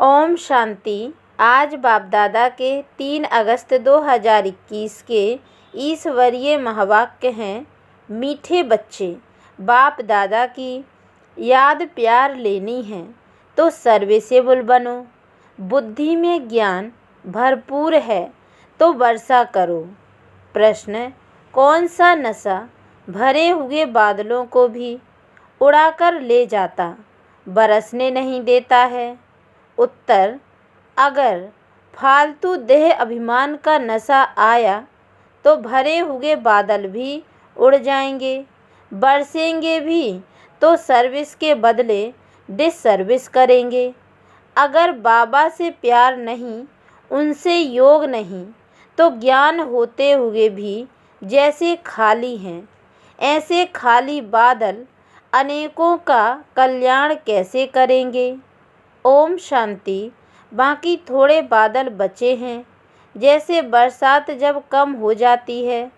ओम शांति। आज बाप दादा के 3 अगस्त 2021 के ईश्वरीय महावाक्य हैं। मीठे बच्चे, बाप दादा की याद प्यार लेनी है तो सर्विसेबल बनो। बुद्धि में ज्ञान भरपूर है तो वर्षा करो। प्रश्न, कौन सा नशा भरे हुए बादलों को भी उड़ाकर ले जाता, बरसने नहीं देता है? उत्तर, अगर फालतू देह अभिमान का नशा आया तो भरे हुए बादल भी उड़ जाएंगे, बरसेंगे भी तो सर्विस के बदले डिससर्विस करेंगे। अगर बाबा से प्यार नहीं, उनसे योग नहीं, तो ज्ञान होते हुए भी जैसे खाली हैं, ऐसे खाली बादल अनेकों का कल्याण कैसे करेंगे? ओम शांति। बाकी थोड़े बादल बचे हैं। जैसे बरसात जब कम हो जाती है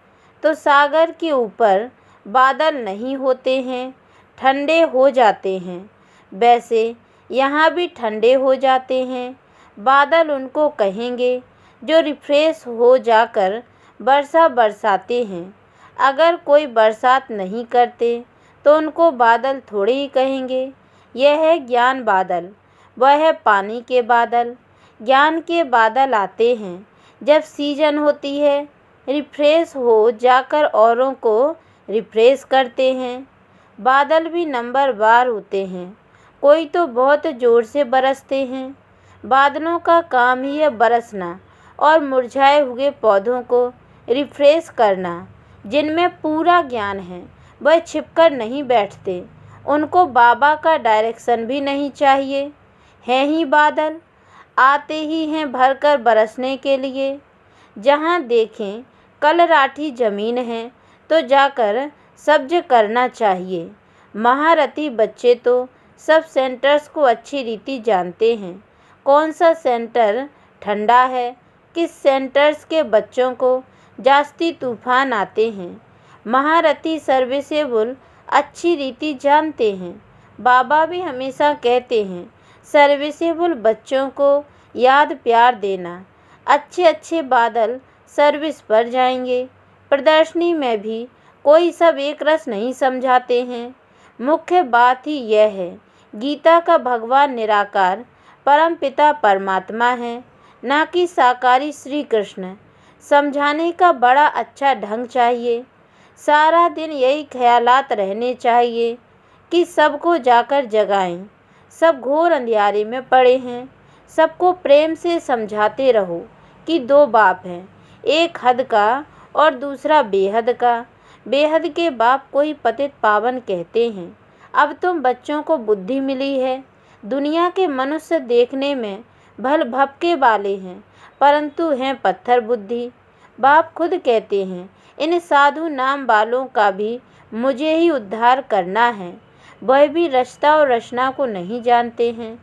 तो सागर के ऊपर बादल नहीं होते हैं, ठंडे हो जाते हैं, वैसे यहाँ भी ठंडे हो जाते हैं। बादल उनको कहेंगे जो रिफ्रेश हो जाकर वर्षा बरसाते हैं। अगर कोई बरसात नहीं करते तो उनको बादल थोड़े ही कहेंगे। यह है ज्ञान बादल, वह है पानी के बादल। ज्ञान के बादल आते हैं जब सीजन होती है, रिफ्रेश हो जाकर औरों को रिफ्रेश करते हैं। बादल भी नंबर वार होते हैं, कोई तो बहुत ज़ोर से बरसते हैं। बादलों का काम ही है बरसना और मुरझाए हुए पौधों को रिफ्रेश करना। जिनमें पूरा ज्ञान है वह छिपकर नहीं बैठते, उनको बाबा का डायरेक्शन भी नहीं चाहिए। हैं ही बादल, आते ही हैं भरकर बरसने के लिए। जहाँ देखें कलराठी ज़मीन है तो जाकर सब्ज करना चाहिए। महारथी बच्चे तो सब सेंटर्स को अच्छी रीति जानते हैं। कौन सा सेंटर ठंडा है, किस सेंटर्स के बच्चों को जास्ती तूफान आते हैं। महारथी सर्विसेबल अच्छी रीति जानते हैं। बाबा भी हमेशा कहते हैं सर्विसेबल बच्चों को याद प्यार देना। अच्छे अच्छे बादल सर्विस पर जाएंगे। प्रदर्शनी में भी कोई सब एक रस नहीं समझाते हैं। मुख्य बात ही यह है, गीता का भगवान निराकार परम पिता परमात्मा है, ना कि साकारी श्री कृष्ण। समझाने का बड़ा अच्छा ढंग चाहिए। सारा दिन यही ख्यालात रहने चाहिए कि सबको जाकर जगाएं। सब घोर अंधियारे में पड़े हैं। सबको प्रेम से समझाते रहो कि 2 बाप हैं, एक हद का और दूसरा बेहद का। बेहद के बाप कोई पतित पावन कहते हैं। अब तुम बच्चों को बुद्धि मिली है। दुनिया के मनुष्य देखने में भल भपके वाले हैं, परंतु हैं पत्थर बुद्धि। बाप खुद कहते हैं इन साधु नाम वालों का भी मुझे ही उद्धार करना है। वह भी रचता और रचना को नहीं जानते हैं।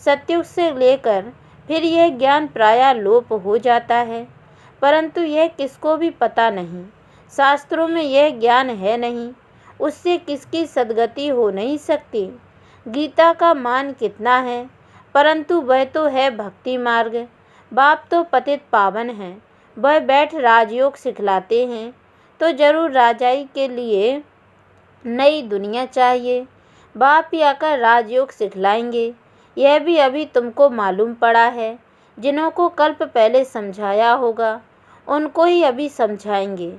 सतयुग से लेकर फिर यह ज्ञान प्रायः लोप हो जाता है, परंतु यह किसको भी पता नहीं। शास्त्रों में यह ज्ञान है नहीं, उससे किसकी सद्गति हो नहीं सकती। गीता का मान कितना है, परंतु वह तो है भक्ति मार्ग। बाप तो पतित पावन हैं, वह बैठ राजयोग सिखलाते हैं। तो जरूर राजाई के लिए नई दुनिया चाहिए। बाप ही आकर राजयोग सिखलाएंगे। यह भी अभी तुमको मालूम पड़ा है। जिन्हों को कल्प पहले समझाया होगा उनको ही अभी समझाएंगे,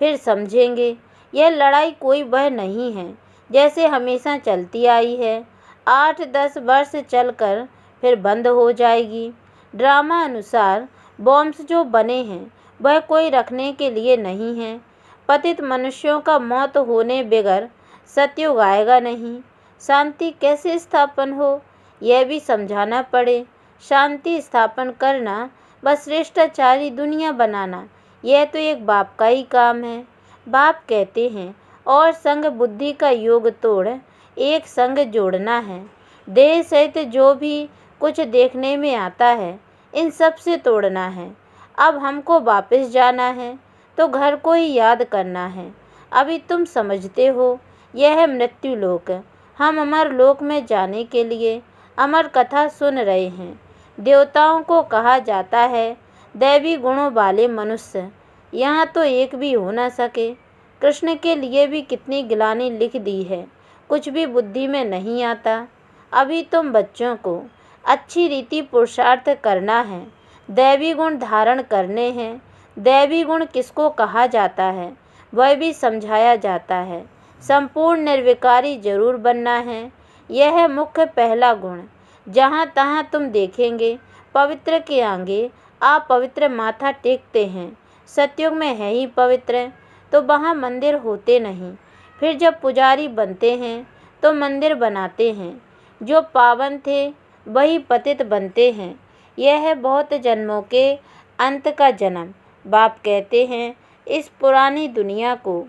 फिर समझेंगे। यह लड़ाई कोई वह नहीं है जैसे हमेशा चलती आई है। 8-10 वर्ष चलकर फिर बंद हो जाएगी। ड्रामा अनुसार बॉम्ब्स जो बने हैं वह कोई रखने के लिए नहीं है। पतित मनुष्यों का मौत होने बगैर सतयुग आएगा नहीं। शांति कैसे स्थापन हो यह भी समझाना पड़े। शांति स्थापन करना व श्रेष्ठाचारी दुनिया बनाना, यह तो एक बाप का ही काम है। बाप कहते हैं और संग बुद्धि का योग तोड़ एक संग जोड़ना है। देह सहित जो भी कुछ देखने में आता है इन सब से तोड़ना है। अब हमको वापस जाना है तो घर को ही याद करना है। अभी तुम समझते हो यह है मृत्यु लोक। हम अमर लोक में जाने के लिए अमर कथा सुन रहे हैं। देवताओं को कहा जाता है दैवी गुणों वाले मनुष्य, यहाँ तो एक भी हो न सके। कृष्ण के लिए भी कितनी गिलानी लिख दी है, कुछ भी बुद्धि में नहीं आता। अभी तुम बच्चों को अच्छी रीति पुरुषार्थ करना है, दैवी गुण धारण करने हैं। दैवी गुण किसको कहा जाता है वह भी समझाया जाता है। संपूर्ण निर्विकारी जरूर बनना है, यह है मुख्य पहला गुण। जहाँ तहाँ तुम देखेंगे पवित्र के आगे अपवित्र माथा टेकते हैं। सतयुग में है ही पवित्र, तो वहाँ मंदिर होते नहीं। फिर जब पुजारी बनते हैं तो मंदिर बनाते हैं। जो पावन थे वही पतित बनते हैं। यह है बहुत जन्मों के अंत का जन्म। बाप कहते हैं इस पुरानी दुनिया को,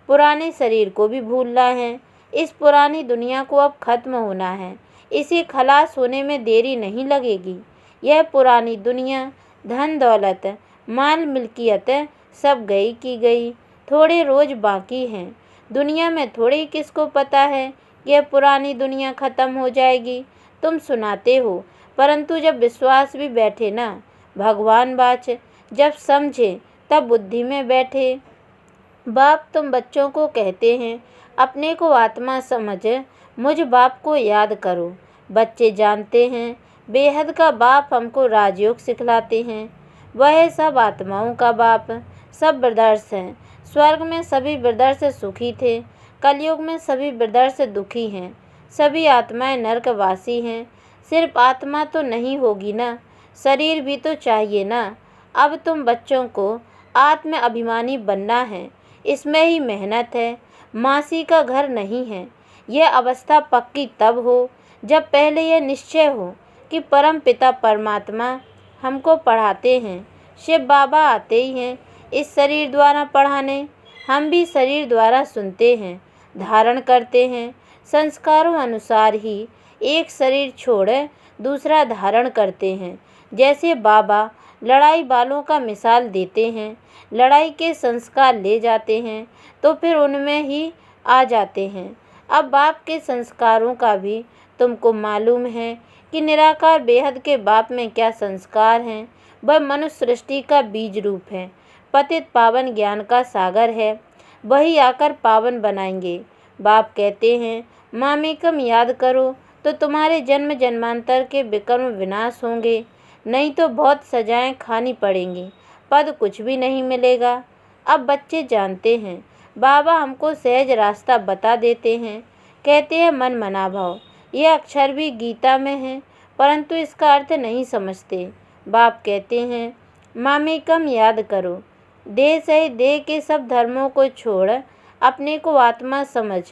पुराने शरीर को भी भूलना है। इस पुरानी दुनिया को अब खत्म होना है, इसे खलास होने में देरी नहीं लगेगी। यह पुरानी दुनिया धन दौलत माल मिल्कियत सब गई की गई, थोड़े रोज बाकी हैं। दुनिया में थोड़ी किसको पता है यह पुरानी दुनिया खत्म हो जाएगी। तुम सुनाते हो, परंतु जब विश्वास भी बैठे ना, भगवान बाच जब समझे तब बुद्धि में बैठे। बाप तुम बच्चों को कहते हैं अपने को आत्मा समझ मुझ बाप को याद करो। बच्चे जानते हैं बेहद का बाप हमको राजयोग सिखलाते हैं। वह सब आत्माओं का बाप, सब ब्रदर्स हैं। स्वर्ग में सभी ब्रदर्स सुखी थे, कलयुग में सभी ब्रदर्स दुखी हैं। सभी आत्माएं नरकवासी हैं। सिर्फ आत्मा तो नहीं होगी ना, शरीर भी तो चाहिए ना। अब तुम बच्चों को आत्म अभिमानी बनना है, इसमें ही मेहनत है। मासी का घर नहीं है। यह अवस्था पक्की तब हो जब पहले यह निश्चय हो कि परम पिता परमात्मा हमको पढ़ाते हैं। शिव बाबा आते ही हैं इस शरीर द्वारा पढ़ाने। हम भी शरीर द्वारा सुनते हैं, धारण करते हैं। संस्कारों अनुसार ही एक शरीर छोड़ दूसरा धारण करते हैं। जैसे बाबा लड़ाई वालों का मिसाल देते हैं, लड़ाई के संस्कार ले जाते हैं तो फिर उनमें ही आ जाते हैं। अब बाप के संस्कारों का भी तुमको मालूम है कि निराकार बेहद के बाप में क्या संस्कार हैं। वह मनुष्य सृष्टि का बीज रूप है, पतित पावन ज्ञान का सागर है। वही आकर पावन बनाएंगे। बाप कहते हैं मामेकम याद करो तो तुम्हारे जन्म जन्मांतर के विकर्म विनाश होंगे, नहीं तो बहुत सजाएं खानी पड़ेंगी, पद कुछ भी नहीं मिलेगा। अब बच्चे जानते हैं, बाबा हमको सहज रास्ता बता देते हैं। कहते हैं मन मना भाव, यह अक्षर भी गीता में है, परंतु इसका अर्थ नहीं समझते। बाप कहते हैं मामेकम याद करो, देह सहित देह के सब धर्मों को छोड़ अपने को आत्मा समझ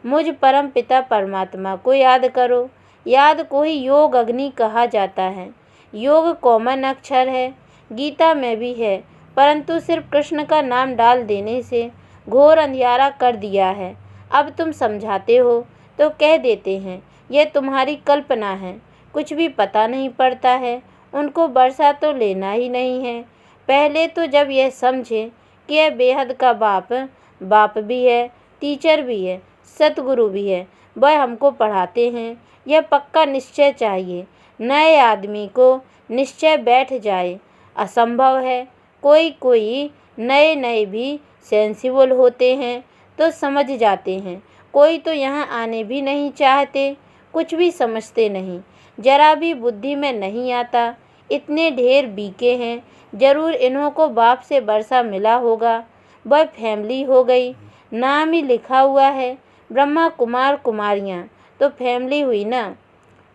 मुझ परम पिता परमात्मा को याद करो। याद को ही योग अग्नि कहा जाता है। योग कॉमन अक्षर है, गीता में भी है, परंतु सिर्फ कृष्ण का नाम डाल देने से घोर अंधियारा कर दिया है। अब तुम समझाते हो तो कह देते हैं यह तुम्हारी कल्पना है, कुछ भी पता नहीं पड़ता है। उनको बरसा तो लेना ही नहीं है। पहले तो जब यह समझे कि यह बेहद का बाप भी है, टीचर भी है, सतगुरु भी है, वह हमको पढ़ाते हैं। यह पक्का निश्चय चाहिए। नए आदमी को निश्चय बैठ जाए असंभव है। कोई नए भी सेंसिबल होते हैं तो समझ जाते हैं, कोई तो यहाँ आने भी नहीं चाहते, कुछ भी समझते नहीं, जरा भी बुद्धि में नहीं आता। इतने ढेर बीके हैं, जरूर इन्हों को बाप से वर्षा मिला होगा। वह फैमिली हो गई, नाम ही लिखा हुआ है ब्रह्मा कुमार कुमारियाँ, तो फैमिली हुई ना।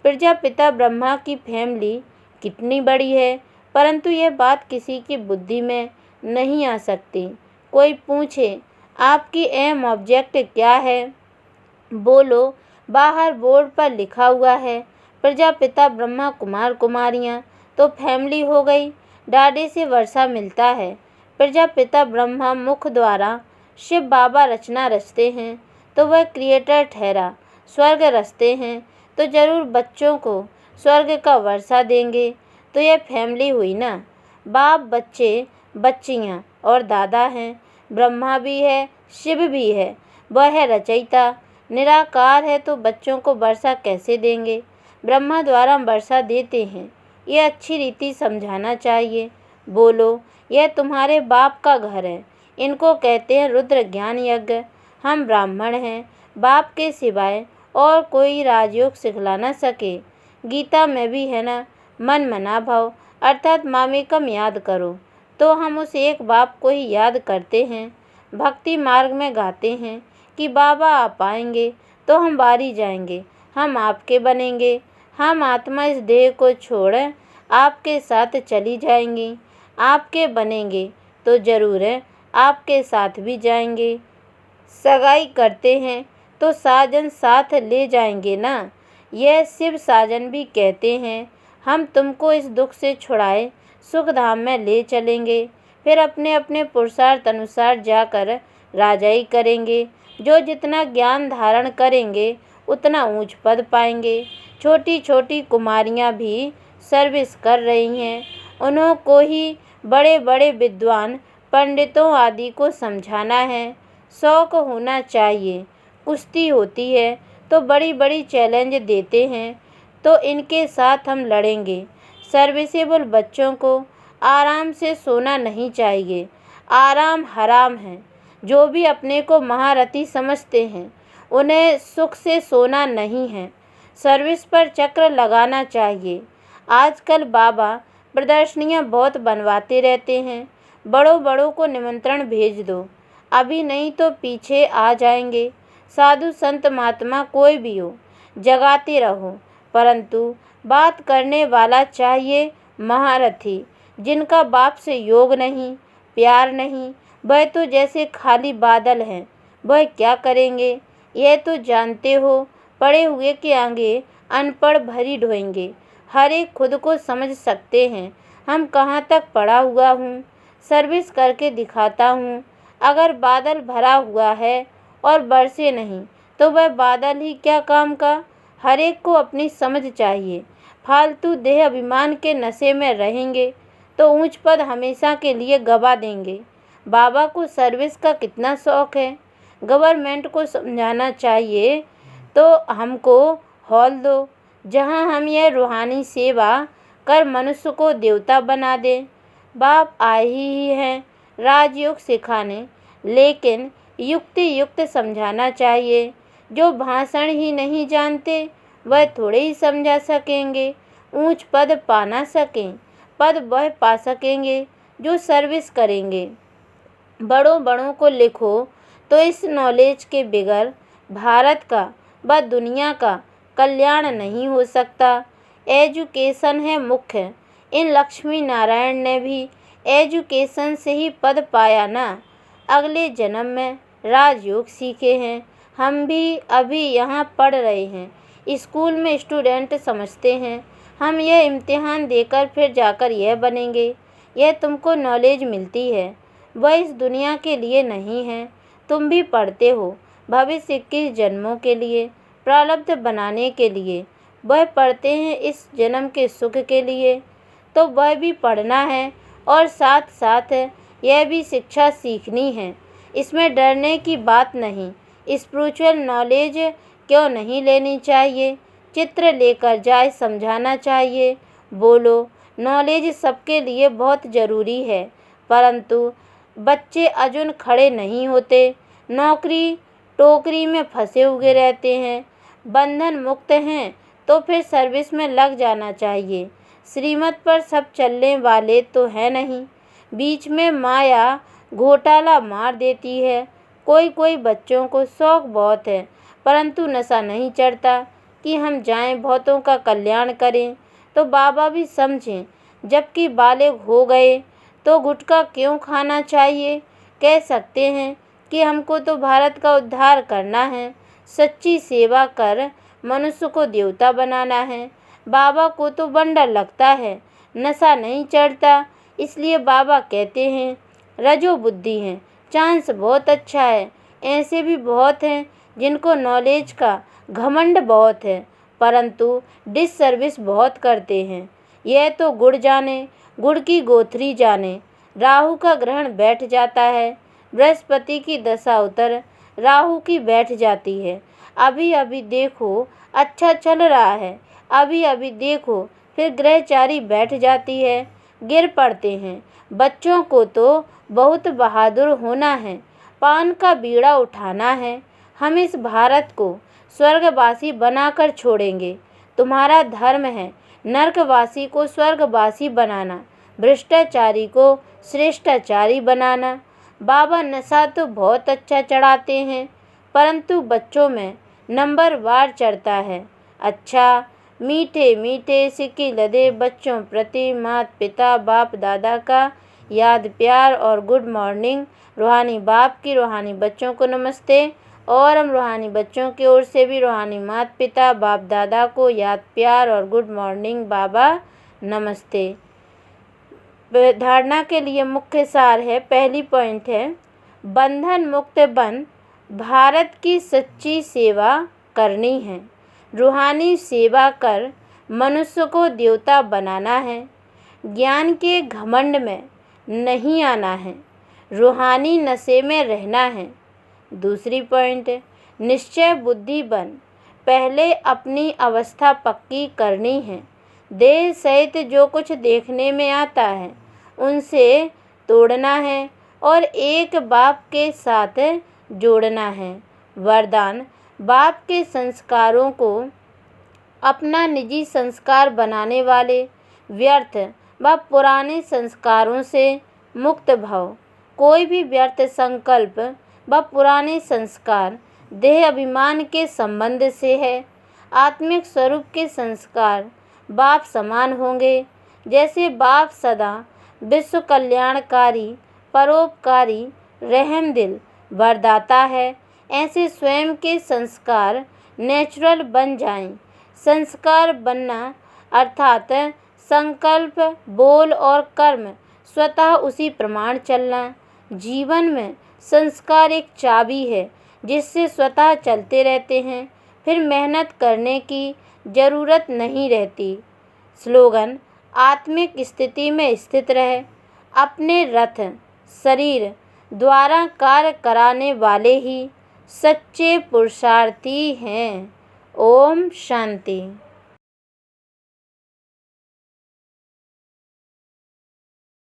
प्रजापिता ब्रह्मा की फैमिली कितनी बड़ी है, परंतु यह बात किसी की बुद्धि में नहीं आ सकती। कोई पूछे आपकी एम ऑब्जेक्ट क्या है, बोलो बाहर बोर्ड पर लिखा हुआ है प्रजापिता ब्रह्मा कुमार कुमारियाँ, तो फैमिली हो गई। डाडे से वर्षा मिलता है। प्रजापिता ब्रह्मा मुख द्वारा शिव बाबा रचना रचते हैं तो वह क्रिएटर ठहरा। स्वर्ग रचते हैं तो जरूर बच्चों को स्वर्ग का वर्षा देंगे, तो यह फैमिली हुई ना। बाप बच्चे बच्चियाँ और दादा हैं। ब्रह्मा भी है, शिव भी है, वह है रचयिता। निराकार है तो बच्चों को वर्षा कैसे देंगे। ब्रह्मा द्वारा वर्षा देते हैं, ये अच्छी रीति समझाना चाहिए। बोलो, यह तुम्हारे बाप का घर है। इनको कहते हैं रुद्र ज्ञान यज्ञ। हम ब्राह्मण हैं, बाप के सिवाय और कोई राजयोग सिखला न सके। गीता में भी है ना, मन मना भव अर्थात मामेकम याद करो। तो हम उस एक बाप को ही याद करते हैं। भक्ति मार्ग में गाते हैं कि बाबा आप आएंगे तो हम बारी जाएंगे, हम आपके बनेंगे। हम आत्मा इस देह को छोड़ आपके साथ चली जाएंगी। आपके बनेंगे तो ज़रूर है, आपके साथ भी जाएंगे। सगाई करते हैं तो साजन साथ ले जाएंगे ना। यह शिव साजन भी कहते हैं, हम तुमको इस दुख से छुड़ाए सुख धाम में ले चलेंगे। फिर अपने अपने पुरुषार्थ अनुसार जाकर राजाई करेंगे। जो जितना ज्ञान धारण करेंगे उतना ऊंच पद पाएंगे। छोटी छोटी कुमारियां भी सर्विस कर रही हैं। उन्हों को ही बड़े बड़े विद्वान पंडितों आदि को समझाना है। शौक होना चाहिए। कुश्ती होती है तो बड़ी बड़ी चैलेंज देते हैं, तो इनके साथ हम लड़ेंगे। सर्विसेबल बच्चों को आराम से सोना नहीं चाहिए। आराम हराम है। जो भी अपने को महारथी समझते हैं उन्हें सुख से सोना नहीं है। सर्विस पर चक्र लगाना चाहिए। आजकल बाबा प्रदर्शनियां बहुत बनवाते रहते हैं। बड़ों बड़ों को निमंत्रण भेज दो, अभी नहीं तो पीछे आ जाएंगे। साधु संत महात्मा कोई भी हो, जगाते रहो, परंतु बात करने वाला चाहिए महारथी, जिनका बाप से योग नहीं, प्यार नहीं। वह तो जैसे खाली बादल हैं, वह क्या करेंगे यह तो जानते हो। पढ़े हुए के आगे अनपढ़ भरी ढोएंगे। हर एक खुद को समझ सकते हैं। हम कहाँ तक पढ़ा हुआ हूँ, सर्विस करके दिखाता हूँ। अगर बादल भरा हुआ है और बरसे नहीं तो वह बादल ही क्या काम का। हर एक को अपनी समझ चाहिए। फालतू देह अभिमान के नशे में रहेंगे तो ऊंच पद हमेशा के लिए गवा देंगे। बाबा को सर्विस का कितना शौक है। गवर्नमेंट को समझाना चाहिए तो हमको हॉल दो, जहां हम यह रूहानी सेवा कर मनुष्य को देवता बना दें। बाप आए ही हैं राजयोग सिखाने, लेकिन युक्ति युक्त समझाना चाहिए। जो भाषण ही नहीं जानते वह थोड़े ही समझा सकेंगे। ऊंच पद पा ना सकें, पद वह पा सकेंगे जो सर्विस करेंगे। बड़ों बड़ों को लिखो तो इस नॉलेज के बगैर भारत का व दुनिया का कल्याण नहीं हो सकता। एजुकेशन है मुख्य। इन लक्ष्मी नारायण ने भी एजुकेशन से ही पद पाया ना। अगले जन्म में राजयोग सीखे हैं। हम भी अभी यहाँ पढ़ रहे हैं। स्कूल में स्टूडेंट समझते हैं हम यह इम्तिहान देकर फिर जाकर यह बनेंगे। यह तुमको नॉलेज मिलती है, वह इस दुनिया के लिए नहीं है। तुम भी पढ़ते हो भविष्य 21 जन्मों के लिए, प्रारब्ध बनाने के लिए। वह पढ़ते हैं इस जन्म के सुख के लिए, तो वह भी पढ़ना है और साथ साथ यह भी शिक्षा सीखनी है। इसमें डरने की बात नहीं। स्पिरिचुअल नॉलेज क्यों नहीं लेनी चाहिए। चित्र लेकर जाए समझाना चाहिए। बोलो, नॉलेज सबके लिए बहुत ज़रूरी है, परंतु बच्चे अजुन खड़े नहीं होते। नौकरी टोकरी में फंसे हुए रहते हैं। बंधन मुक्त हैं तो फिर सर्विस में लग जाना चाहिए। श्रीमत पर सब चलने वाले तो हैं नहीं। बीच में माया घोटाला मार देती है। कोई कोई बच्चों को शौक बहुत है, परंतु नशा नहीं चढ़ता कि हम जाएं बहुतों का कल्याण करें। तो बाबा भी समझें, जबकि बालिग हो गए तो गुटखा क्यों खाना चाहिए। कह सकते हैं कि हमको तो भारत का उद्धार करना है, सच्ची सेवा कर मनुष्य को देवता बनाना है। बाबा को तो बंडर लगता है, नशा नहीं चढ़ता। इसलिए बाबा कहते हैं रजो बुद्धि है, चांस बहुत अच्छा है। ऐसे भी बहुत हैं जिनको नॉलेज का घमंड बहुत है, परंतु डिससर्विस बहुत करते हैं। यह तो गुड़ जाने, गुड़ की गोथरी जाने। राहु का ग्रहण बैठ जाता है, बृहस्पति की दशा उतर राहु की बैठ जाती है। अभी अभी देखो अच्छा चल रहा है, अभी अभी देखो फिर गृहचारी बैठ जाती है, गिर पड़ते हैं। बच्चों को तो बहुत बहादुर होना है, पान का बीड़ा उठाना है। हम इस भारत को स्वर्गवासी बनाकर छोड़ेंगे। तुम्हारा धर्म है नरकवासी को स्वर्गवासी बनाना, भ्रष्टाचारी को श्रेष्ठाचारी बनाना। बाबा नशा तो बहुत अच्छा चढ़ाते हैं, परंतु बच्चों में नंबरवार चढ़ता है। अच्छा, मीठे मीठे सिक्के लदे बच्चों प्रति माता पिता बाप दादा का याद प्यार और गुड मॉर्निंग। रूहानी बाप की रूहानी बच्चों को नमस्ते, और हम रूहानी बच्चों की ओर से भी रूहानी माता पिता बाप दादा को याद प्यार और गुड मॉर्निंग बाबा नमस्ते। धारणा के लिए मुख्य सार है, पहली पॉइंट है बंधन मुक्त बन भारत की सच्ची सेवा करनी है। रूहानी सेवा कर मनुष्य को देवता बनाना है। ज्ञान के घमंड में नहीं आना है, रूहानी नशे में रहना है। दूसरी पॉइंट, निश्चय बुद्धि बन पहले अपनी अवस्था पक्की करनी है। देह सहित जो कुछ देखने में आता है उनसे तोड़ना है और एक बाप के साथ जोड़ना है। वरदान, बाप के संस्कारों को अपना निजी संस्कार बनाने वाले, व्यर्थ व पुराने संस्कारों से मुक्त भव। कोई भी व्यर्थ संकल्प व पुराने संस्कार देह अभिमान के संबंध से है। आत्मिक स्वरूप के संस्कार बाप समान होंगे। जैसे बाप सदा विश्व कल्याणकारी, परोपकारी, रहमदिल, वरदाता है, ऐसे स्वयं के संस्कार नेचुरल बन जाएं। संस्कार बनना अर्थात संकल्प, बोल और कर्म स्वतः उसी प्रमाण चलना। जीवन में संस्कार एक चाबी है जिससे स्वतः चलते रहते हैं, फिर मेहनत करने की ज़रूरत नहीं रहती। स्लोगन, आत्मिक स्थिति में स्थित रहे, अपने रथ शरीर द्वारा कार्य कराने वाले ही सच्चे पुरुषार्थी हैं। ओम शांति।